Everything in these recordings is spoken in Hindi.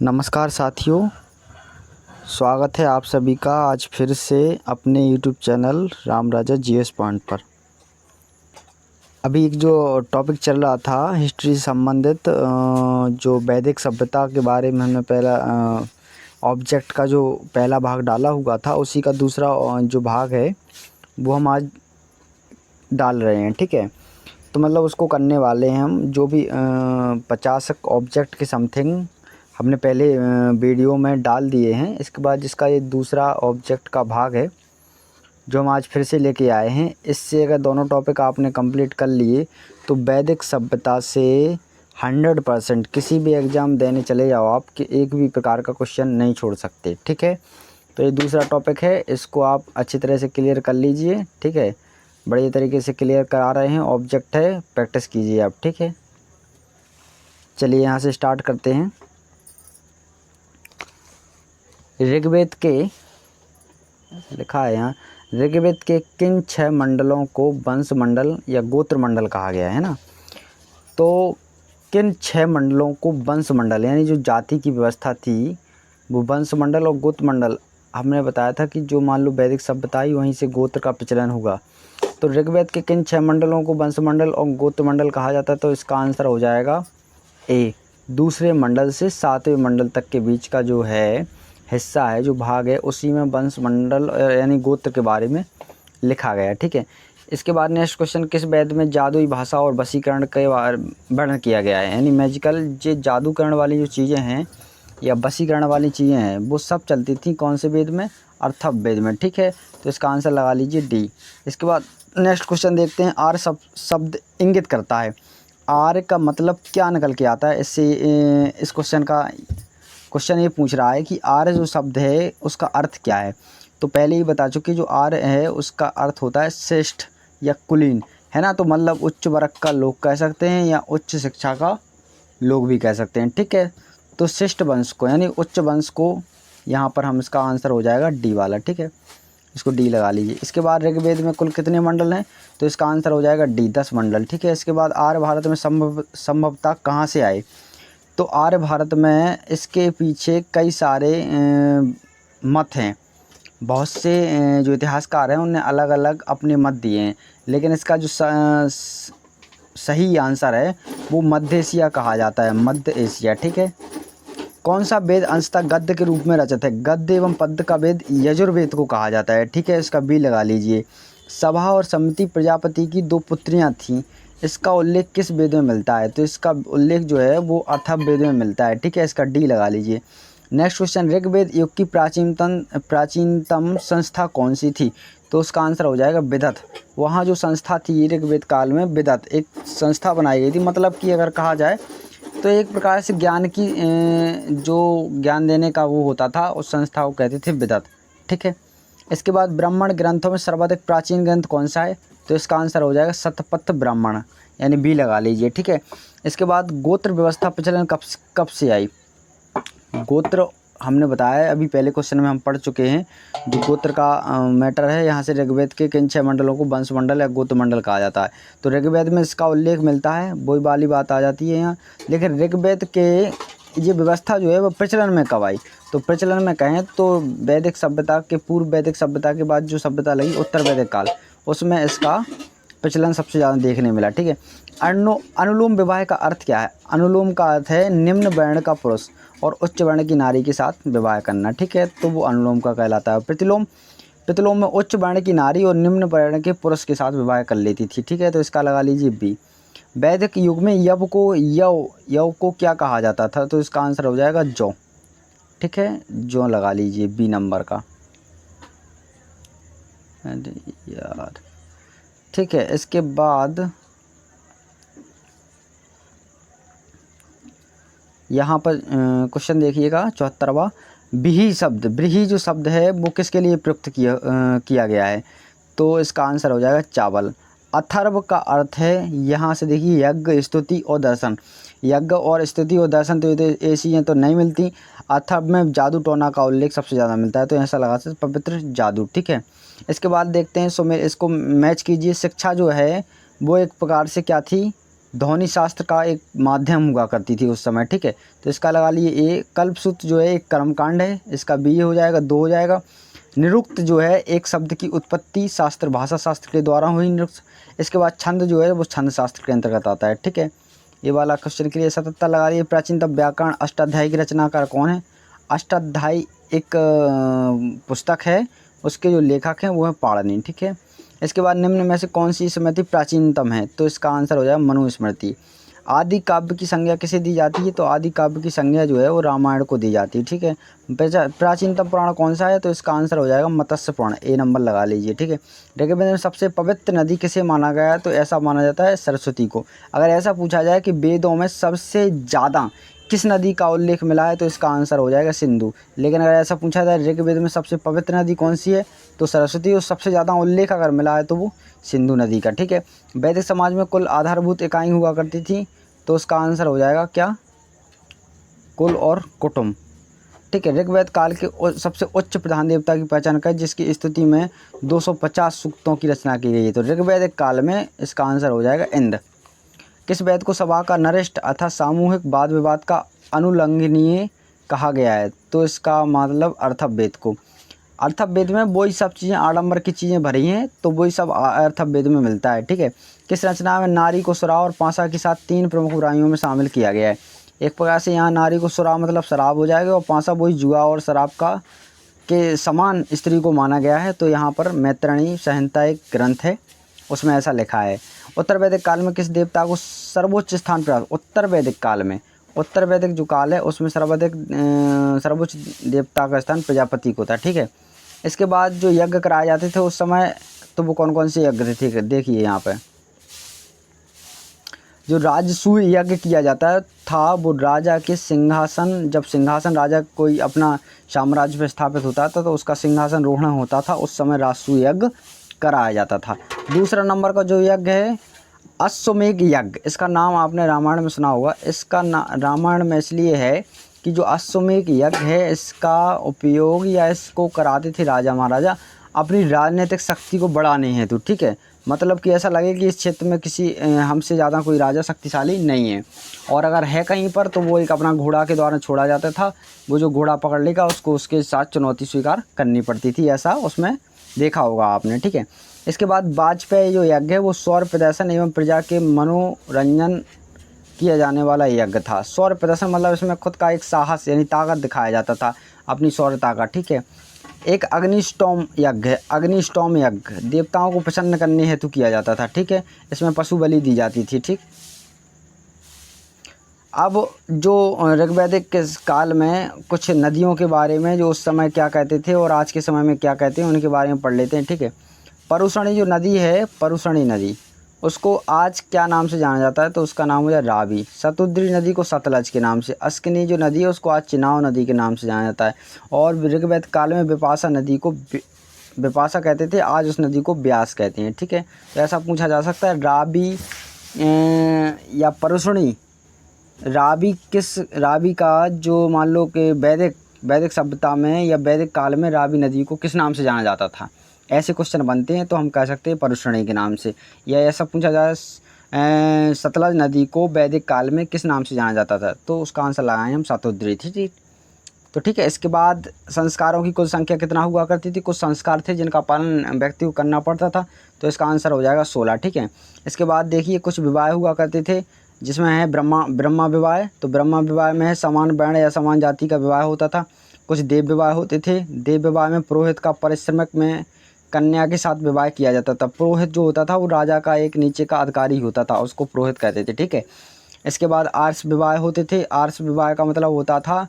नमस्कार साथियों, स्वागत है आप सभी का आज फिर से अपने यूट्यूब चैनल राम राजा जीएस पॉइंट पर। अभी एक जो टॉपिक चल रहा था हिस्ट्री से संबंधित, जो वैदिक सभ्यता के बारे में हमने पहला ऑब्जेक्ट का जो पहला भाग डाला हुआ था, उसी का दूसरा जो भाग है वो हम आज डाल रहे हैं। ठीक है, तो मतलब उसको करने वाले हैं हम। जो भी 50 ऑब्जेक्ट के समथिंग हमने पहले वीडियो में डाल दिए हैं। इसके बाद जिसका ये दूसरा ऑब्जेक्ट का भाग है जो हम आज फिर से लेके आए हैं, इससे अगर दोनों टॉपिक आपने कंप्लीट कर लिए तो वैदिक सभ्यता से 100% किसी भी एग्ज़ाम देने चले जाओ आप कि एक भी प्रकार का क्वेश्चन नहीं छोड़ सकते। ठीक है, तो ये दूसरा टॉपिक है, इसको आप अच्छी तरह से क्लियर कर लीजिए। ठीक है, बढ़िया तरीके से क्लियर करा रहे हैं। ऑब्जेक्ट है, प्रैक्टिस कीजिए आप। ठीक है, चलिए यहाँ से स्टार्ट करते हैं। ऋग्वेद के लिखा है यहाँ, ऋग्वेद के किन 6 मंडलों को वंश मंडल या गोत्र मंडल कहा गया है ना। तो किन 6 मंडलों को वंश मंडल यानी जो जाति की व्यवस्था थी वो वंश मंडल और गोत्र मंडल, हमने बताया था कि जो मान लो वैदिक सभ्यता ही वहीं से गोत्र का प्रचलन होगा। तो ऋग्वेद के किन 6 मंडलों को वंश मंडल और गोत्र मंडल कहा जाता है, तो इसका आंसर हो जाएगा ए। दूसरे मंडल से 7वें मंडल तक के बीच का जो है हिस्सा है, जो भाग है, उसी में वंश मंडल यानी गोत्र के बारे में लिखा गया। ठीक है, इसके बाद नेक्स्ट क्वेश्चन, किस वेद में जादुई भाषा और वशीकरण के वर्णन किया गया है। यानी मैजिकल जो जादूकरण वाली जो चीज़ें हैं या वशीकरण वाली चीज़ें हैं वो सब चलती थी कौन से वेद में, अर्थव वेद में। ठीक है, तो इसका आंसर लगा लीजिए डी। इसके बाद नेक्स्ट क्वेश्चन देखते हैं, आर्य शब्द इंगित करता है। आर्य का मतलब क्या निकल के आता है इससे। इस क्वेश्चन ये पूछ रहा है कि आर्य जो शब्द है उसका अर्थ क्या है। तो पहले ही बता चुके, जो आर्य है उसका अर्थ होता है श्रेष्ठ या कुलीन, है ना। तो मतलब उच्च वर्ग का लोग कह सकते हैं या उच्च शिक्षा का लोग भी कह सकते हैं। ठीक है, तो श्रेष्ठ वंश को यानी उच्च वंश को यहाँ पर हम, इसका आंसर हो जाएगा डी वाला। ठीक है, इसको डी लगा लीजिए। इसके बाद ऋग्वेद में कुल कितने मंडल हैं, तो इसका आंसर हो जाएगा डी, 10 मंडल। ठीक है, इसके बाद आर्य भारत में संभवतः कहाँ से आए, तो आर्य भारत में इसके पीछे कई सारे मत हैं। बहुत से जो इतिहासकार हैं उन्होंने अलग अलग अपने मत दिए हैं, लेकिन इसका जो सही आंसर है वो मध्य एशिया कहा जाता है, मध्य एशिया। ठीक है, कौन सा वेद अंशतः गद्य के रूप में रचित है। गद्य एवं पद्य का वेद यजुर्वेद को कहा जाता है। ठीक है, इसका बी लगा लीजिए। सभा और समिति प्रजापति की 2 पुत्रियां थीं, इसका उल्लेख किस वेद में मिलता है, तो इसका उल्लेख जो है वो अथर्व वेद में मिलता है। ठीक है, इसका डी लगा लीजिए। नेक्स्ट क्वेश्चन, ऋग्वेद युग की प्राचीनतम संस्था कौन सी थी, तो उसका आंसर हो जाएगा विदत। वहाँ जो संस्था थी ऋग्वेद काल में, विदत एक संस्था बनाई गई थी। मतलब कि अगर कहा जाए तो एक प्रकार से ज्ञान की जो ज्ञान देने का वो होता था, उस संस्था को कहते थे विदत। ठीक है, इसके बाद ब्राह्मण ग्रंथों में सर्वाधिक प्राचीन ग्रंथ कौन सा है, तो इसका आंसर हो जाएगा शतपथ ब्राह्मण, यानी बी लगा लीजिए। ठीक है, इसके बाद गोत्र व्यवस्था प्रचलन कब से आई। गोत्र हमने बताया है, अभी पहले क्वेश्चन में हम पढ़ चुके हैं। जो गोत्र का मैटर है, यहाँ से ऋग्वेद के किन 6 मंडलों को वंश मंडल या गोत्र मंडल कहा जाता है, तो ऋग्वेद में इसका उल्लेख मिलता है, वही वाली बात आ जाती है यहाँ। लेकिन ऋग्वेद के ये व्यवस्था जो है वो प्रचलन में कब आई, तो प्रचलन में कहें तो वैदिक सभ्यता के पूर्व, वैदिक सभ्यता के बाद जो सभ्यता लगी उत्तर वैदिक काल, उसमें इसका प्रचलन सबसे ज़्यादा देखने मिला। ठीक है, अनुलोम विवाह का अर्थ क्या है। अनुलोम का अर्थ है निम्न वर्ण का पुरुष और उच्च वर्ण की नारी के साथ विवाह करना। ठीक है, तो वो अनुलोम का कहलाता है। प्रतिलोम में उच्च वर्ण की नारी और निम्न वर्ण के पुरुष के साथ विवाह कर लेती थी। ठीक है, तो इसका लगा लीजिए बी। वैदिक युग में यव को क्या कहा जाता था, तो इसका आंसर हो जाएगा जौ। ठीक है, जौ लगा लीजिए बी नंबर का यार। ठीक है, इसके बाद यहाँ पर क्वेश्चन देखिएगा 74वां, ब्रीही जो शब्द है वो किसके लिए प्रयुक्त किया गया है, तो इसका आंसर हो जाएगा चावल। अथर्व का अर्थ है, यहाँ से देखिए, यज्ञ स्तुति और दर्शन। यज्ञ और स्तुति और दर्शन तो ऐसी हैं तो नहीं मिलती। अथर्व में जादू टोना का उल्लेख सबसे ज़्यादा मिलता है, तो ऐसा लगा सकते पवित्र जादू। ठीक है, इसके बाद देखते हैं, इसको मैच कीजिए। शिक्षा जो है वो एक प्रकार से क्या थी, ध्वनि शास्त्र का एक माध्यम हुआ करती थी उस समय, ठीक है। तो इसका लगा लिए ए। कल्पसूत्र जो है एक कर्मकांड है, इसका बी हो जाएगा, 2 हो जाएगा। निरुक्त जो है एक शब्द की उत्पत्ति शास्त्र भाषा शास्त्र के द्वारा हुई निरुक्त। इसके बाद छंद जो है वो छंद शास्त्र के अंतर्गत आता है, ठीक है। ये वाला क्वेश्चन के लिए 77 लगा लिए। प्राचीनतम व्याकरण अष्टाध्यायी की रचनाकार कौन है? अष्टाध्यायी एक पुस्तक है, उसके जो लेखक हैं वो है पाणिनि, ठीक है। इसके बाद निम्न में से कौन सी स्मृति प्राचीनतम है? तो इसका आंसर हो जाएगा मनुस्मृति। आदि काव्य की संज्ञा किसे दी जाती है? तो आदि काव्य की संज्ञा जो है वो रामायण को दी जाती है, ठीक है। प्राचीनतम पुराण कौन सा है? तो इसका आंसर हो जाएगा मत्स्य पुराण, ए नंबर लगा लीजिए, ठीक है। ऋग्वेद में सबसे पवित्र नदी किसे माना गया है? तो ऐसा माना जाता है सरस्वती को। अगर ऐसा पूछा जाए कि वेदों में सबसे ज़्यादा किस नदी का उल्लेख मिला है? तो इसका आंसर हो जाएगा सिंधु। लेकिन अगर ऐसा पूछा जाए ऋग्वेद में सबसे पवित्र नदी कौन सी है? तो सरस्वती। और सबसे ज़्यादा उल्लेख अगर मिला है तो वो सिंधु नदी का, ठीक है। वैदिक समाज में कुल आधारभूत इकाई हुआ करती थी, तो उसका आंसर हो जाएगा क्या? कुल और कुटुंब, ठीक है। ऋग्वेद काल के सबसे उच्च प्रधान देवता की पहचान करें जिसकी स्तुति में 250 सूक्तों की रचना की गई है। तो ऋग्वेद काल में इसका आंसर हो जाएगा इंद्र। किस वेद को सभा का नरेष्ठ अर्थात सामूहिक वाद विवाद का अनुलंघनीय कहा गया है? तो इसका मतलब अर्थवेद को। अर्थवेद में वही सब चीज़ें आडंबर की चीज़ें भरी हैं, तो वही सब अर्थवेद में मिलता है, ठीक है। किस रचना में नारी को सुरा और पासा के साथ 3 प्रमुख बुराइयों में शामिल किया गया है? एक प्रकार से यहाँ नारी को सुरा मतलब शराब हो जाएगा, और पासा वही जुआ और शराब का के समान स्त्री को माना गया है। तो यहाँ पर मैत्रेयी संहिता एक ग्रंथ है, उसमें ऐसा लिखा है। उत्तर वैदिक काल में किस देवता को सर्वोच्च स्थान प्राप्त? उत्तर वैदिक काल में, उत्तर वैदिक जो काल है उसमें सर्वोच्च देवता का स्थान प्रजापति को था, ठीक है। इसके बाद जो यज्ञ कराए जाते थे उस समय, तो वो कौन कौन से यज्ञ थे? ठीक है, देखिए यहाँ पे जो राजसूय यज्ञ किया जाता था वो राजा के सिंहासन, जब सिंहासन राजा कोई अपना साम्राज्य पे स्थापित होता था तो उसका सिंहासन रोहण होता था, उस समय राजसूय यज्ञ कराया जाता था। दूसरा नंबर का जो यज्ञ है अश्वमेध यज्ञ, इसका नाम आपने रामायण में सुना होगा। इसका रामायण में इसलिए है कि जो अश्वमेध यज्ञ है इसका उपयोग या इसको कराते थे राजा महाराजा अपनी राजनीतिक शक्ति को बढ़ाने हेतु, ठीक है। मतलब कि ऐसा लगे कि इस क्षेत्र में किसी हमसे ज़्यादा कोई राजा शक्तिशाली नहीं है, और अगर है कहीं पर तो वो एक अपना घोड़ा के द्वारा छोड़ा जाता था। वो जो घोड़ा पकड़ लेगा उसको उसके साथ चुनौती स्वीकार करनी पड़ती थी, ऐसा उसमें देखा होगा आपने, ठीक है। इसके बाद वाजपेयी जो यज्ञ है वो सौर प्रदर्शन एवं प्रजा के मनोरंजन किया जाने वाला यज्ञ था। सौर प्रदर्शन मतलब इसमें खुद का एक साहस यानी ताकत दिखाया जाता था, अपनी सौर्यता का, ठीक है। एक अग्निस्टोम यज्ञ है, अग्निस्टोम यज्ञ देवताओं को प्रसन्न करने हेतु किया जाता था, ठीक है। इसमें पशु बलि दी जाती थी, ठीक। अब जो ऋग्वैदिक के काल में कुछ नदियों के बारे में जो उस समय क्या कहते थे और आज के समय में क्या कहते हैं उनके बारे में पढ़ लेते हैं, ठीक है। परुषणी जो नदी है, परुषणी नदी, उसको आज क्या नाम से जाना जाता है? तो उसका नाम हो जाए रावी। शतुद्री नदी को सतलज के नाम से, अस्किनी जो नदी है उसको आज चिनाव नदी के नाम से जाना जाता है। और ऋग्वेद काल में विपाशा नदी को विपाशा कहते थे, आज उस नदी को ब्यास कहते हैं, ठीक है। तो ऐसा पूछा जा सकता है रावी या परुषणी, रावी का जो मान लो कि वैदिक सभ्यता में या वैदिक काल में रावी नदी को किस नाम से जाना जाता था? ऐसे क्वेश्चन बनते हैं तो हम कह सकते हैं परुषणी के नाम से। या ऐसा पूछा जाए सतलज नदी को वैदिक काल में किस नाम से जाना जाता था? तो उसका आंसर लगाएं हम शतुद्री, ठीक। तो ठीक है, इसके बाद संस्कारों की कुल संख्या कितना हुआ करती थी? कुछ संस्कार थे जिनका पालन व्यक्ति को करना पड़ता था, तो इसका आंसर हो जाएगा 16, ठीक है। इसके बाद देखिए कुछ विवाह हुआ करते थे जिसमें है ब्रह्मा विवाह। तो ब्रह्मा विवाह में है समान वर्ण या समान जाति का विवाह होता था। कुछ देव विवाह होते थे। देव विवाह में पुरोहित का परिश्रमक में कन्या के साथ विवाह किया जाता था। पुरोहित जो होता था वो राजा का एक नीचे का अधिकारी होता था, उसको पुरोहित कहते थे, ठीक है। इसके बाद आर्ष विवाह होते थे। आर्ष विवाह का मतलब होता था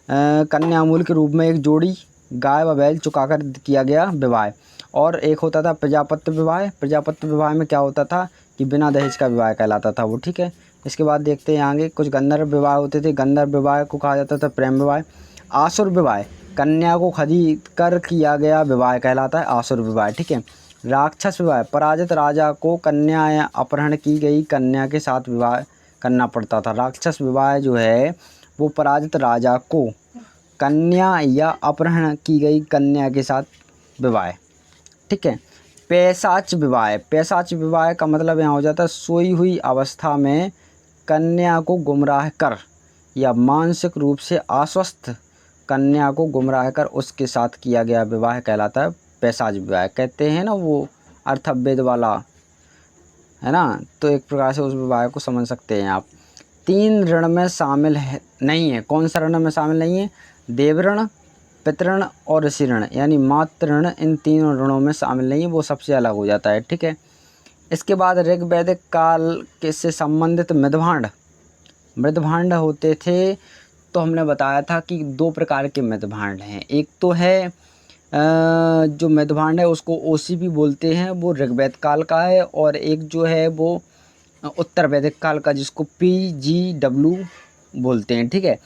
कन्या मूल के रूप में एक जोड़ी गाय व बैल चुकाकर किया गया विवाह। और एक होता था प्रजापत्य विवाह। प्रजापत्य विवाह में क्या होता था कि बिना दहेज का विवाह कहलाता था वो, ठीक है। इसके बाद देखते हैं आगे कुछ गंधर्व विवाह होते थे। गंधर्व विवाह को कहा जाता था प्रेम विवाह। आसुर विवाह कन्या को खरीद कर किया गया विवाह कहलाता है आसुर विवाह, ठीक है। राक्षस विवाह पराजित राजा को कन्या या अपहरण की गई कन्या के साथ विवाह करना पड़ता था। राक्षस विवाह जो है वो पराजित राजा को कन्या या अपहरण की गई कन्या के साथ विवाह, ठीक है। पैशाच विवाह, पैशाच विवाह का मतलब यहाँ हो जाता है सोई हुई अवस्था में कन्या को गुमराह कर या मानसिक रूप से आश्वस्त कन्या को गुमराह कर उसके साथ किया गया विवाह कहलाता है पैशाच विवाह। कहते हैं ना वो अर्थवेद वाला, है ना, तो एक प्रकार से उस विवाह को समझ सकते हैं आप। 3 ऋण में शामिल है नहीं है, कौन सा ऋण में शामिल नहीं है? देवऋण, पितृण और ऋषि ऋण, यानी मातृ ऋण इन तीनों ऋणों में शामिल नहीं है, वो सबसे अलग हो जाता है, ठीक है। इसके बाद ऋग्वैदिक काल के से संबंधित मृदभांड होते थे। तो हमने बताया था कि 2 प्रकार के मृदभांड हैं। एक तो है जो मृदभांड है उसको ओसीपी बोलते हैं, वो ऋग्वैद काल का है, और एक जो है वो उत्तर वैदिक काल का जिसको PGW बोलते हैं, ठीक है।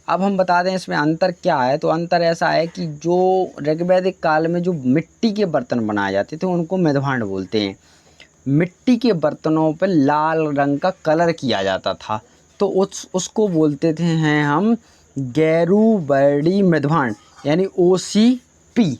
अब हम बता दें इसमें अंतर क्या है। तो अंतर ऐसा है कि जो ऋग्वैदिक काल में जो मिट्टी के बर्तन बनाए जाते थे उनको मृदभांड बोलते हैं। मिट्टी के बर्तनों पर लाल रंग का कलर किया जाता था, तो उसको बोलते थे हैं हम गैरुवर्णी मृदभांड, यानी OCP।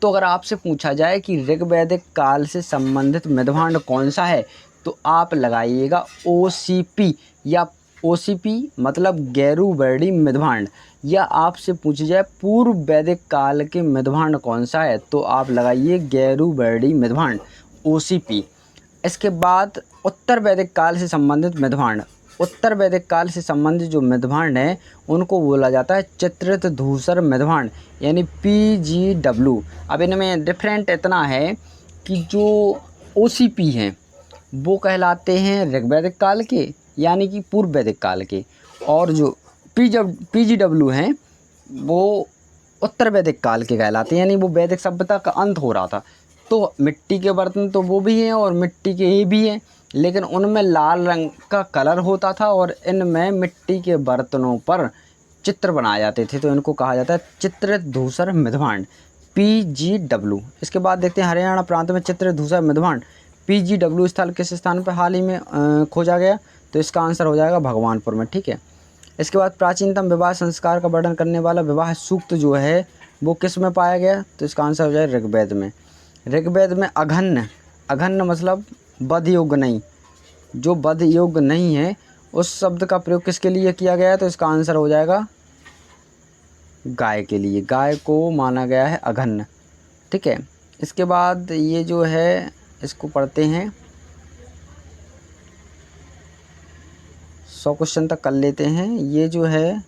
तो अगर आपसे पूछा जाए कि ऋग्वैदिक काल से संबंधित मृदभांड कौन सा है, तो आप लगाइएगा OCP, या OCP मतलब गैरुवर्णी मृदभांड। या आपसे पूछा जाए पूर्व वैदिक काल के मृदभांड कौन सा है, तो आप लगाइए गैरुवर्णी मृदभांड OCP। इसके बाद उत्तर वैदिक काल से संबंधित मृदभांड, उत्तर वैदिक काल से संबंधित जो मृदभांड हैं उनको बोला जाता है चित्रित धूसर मृदभांड, यानी PGW। अब इनमें डिफरेंट इतना है कि जो OCP हैं वो कहलाते हैं ऋग्वैदिक काल के, यानी कि पूर्व वैदिक काल के, और जो PGW हैं वो उत्तर वैदिक काल के कहलाते हैं, यानी वो वैदिक सभ्यता का अंत हो रहा था। तो मिट्टी के बर्तन तो वो भी हैं और मिट्टी के ये भी हैं, लेकिन उनमें लाल रंग का कलर होता था और इनमें मिट्टी के बर्तनों पर चित्र बनाए जाते थे, तो इनको कहा जाता है चित्रित धूसर मृदभांड PGW। इसके बाद देखते हैं हरियाणा प्रांत में चित्रित धूसर मृदभांड PGW स्थल किस स्थान पर हाल ही में खोजा गया, तो इसका आंसर हो जाएगा भगवानपुर में, ठीक है। इसके बाद प्राचीनतम विवाह संस्कार का वर्णन करने वाला विवाह सूक्त जो है वो किस में पाया गया, तो इसका आंसर हो जाएगा ऋग्वेद में। ऋग्वेद में अघन्न मतलब बद योग्य नहीं, जो बद योग्य नहीं है उस शब्द का प्रयोग किसके लिए किया गया है, तो इसका आंसर हो जाएगा गाय के लिए। गाय को माना गया है अघन्न, ठीक है। इसके बाद ये जो है इसको पढ़ते हैं, 100 क्वेश्चन तक कर लेते हैं। ये जो है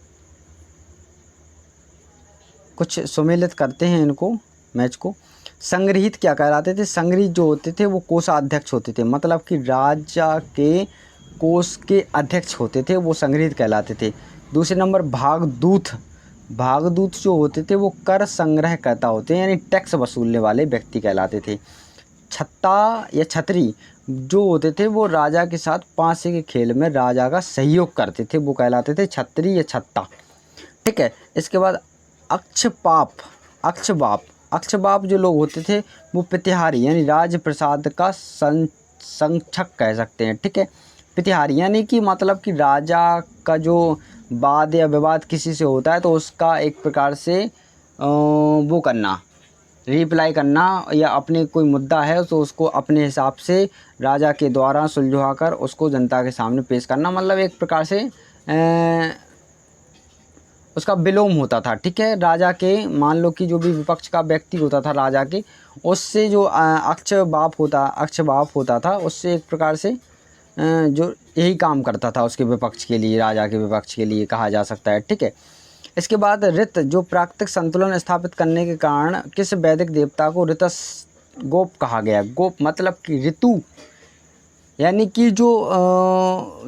कुछ सुमेलित करते हैं इनको, मैच को। संग्रहित क्या कहलाते थे? संग्रहित जो होते थे वो कोषाध्यक्ष होते थे, मतलब कि राजा के कोष के अध्यक्ष होते थे, वो संग्रहित कहलाते थे। दूसरे नंबर भागदूत जो होते थे वो कर संग्रहकर्ता होते हैं, यानी टैक्स वसूलने वाले व्यक्ति कहलाते थे। छत्ता या छतरी जो होते थे वो राजा के साथ पासे के खेल में राजा का सहयोग करते थे, वो कहलाते थे छतरी या छत्ता, ठीक है। इसके बाद अक्षबाप जो लोग होते थे वो प्रतिहारी, यानी राजप्रसाद का संरक्षक कह सकते हैं, ठीक है। प्रतिहारी यानी कि मतलब कि राजा का जो वाद या विवाद किसी से होता है तो उसका एक प्रकार से वो करना, रिप्लाई करना, या अपने कोई मुद्दा है तो उसको अपने हिसाब से राजा के द्वारा सुलझा कर उसको जनता के सामने पेश करना, मतलब एक प्रकार से उसका विलोम होता था, ठीक है। राजा के, मान लो कि जो भी विपक्ष का व्यक्ति होता था राजा के, उससे जो अक्षबाप होता था, उससे एक प्रकार से जो यही काम करता था उसके विपक्ष के लिए, राजा के विपक्ष के लिए कहा जा सकता है, ठीक है। इसके बाद ऋत जो प्राकृतिक संतुलन स्थापित करने के कारण किस वैदिक देवता को ऋतगोप कहा गया? गोप मतलब कि ऋतु, यानी कि जो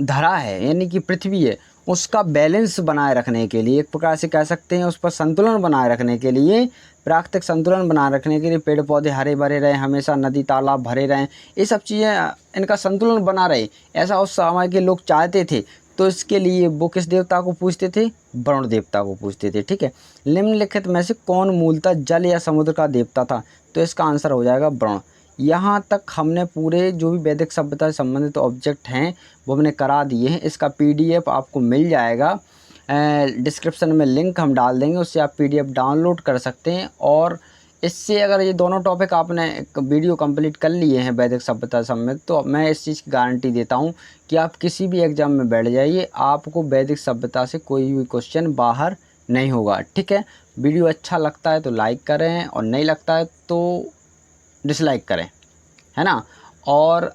धरा है, यानी कि पृथ्वी है, उसका बैलेंस बनाए रखने के लिए, एक प्रकार से कह सकते हैं उस पर संतुलन बनाए रखने के लिए, प्राकृतिक संतुलन बनाए रखने के लिए पेड़ पौधे हरे भरे रहें, हमेशा नदी तालाब भरे रहें, ये सब चीज़ें इनका संतुलन बना रहे, ऐसा उस समय के लोग चाहते थे। तो इसके लिए वो किस देवता को पूजते थे? वरुण देवता को पूजते थे, ठीक है। निम्नलिखित में से कौन मूलतः जल या समुद्र का देवता था? तो इसका आंसर हो जाएगा वरुण। यहाँ तक हमने पूरे जो भी वैदिक सभ्यता से संबंधित ऑब्जेक्ट हैं वो हमने करा दिए हैं। इसका PDF आपको मिल जाएगा, डिस्क्रिप्शन में लिंक हम डाल देंगे, उससे आप PDF डाउनलोड कर सकते हैं और इससे अगर ये दोनों टॉपिक आपने वीडियो कंप्लीट कर लिए हैं वैदिक सभ्यता समेत, तो मैं इस चीज़ की गारंटी देता हूँ कि आप किसी भी एग्ज़ाम में बैठ जाइए, आपको वैदिक सभ्यता से कोई भी क्वेश्चन बाहर नहीं होगा। ठीक है, वीडियो अच्छा लगता है तो लाइक करें और नहीं लगता है तो डिसलाइक करें, है ना। और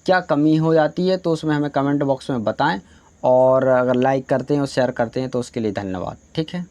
क्या कमी हो जाती है तो उसमें हमें कमेंट बॉक्स में बताएं, और अगर लाइक करते हैं और शेयर करते हैं तो उसके लिए धन्यवाद। ठीक है।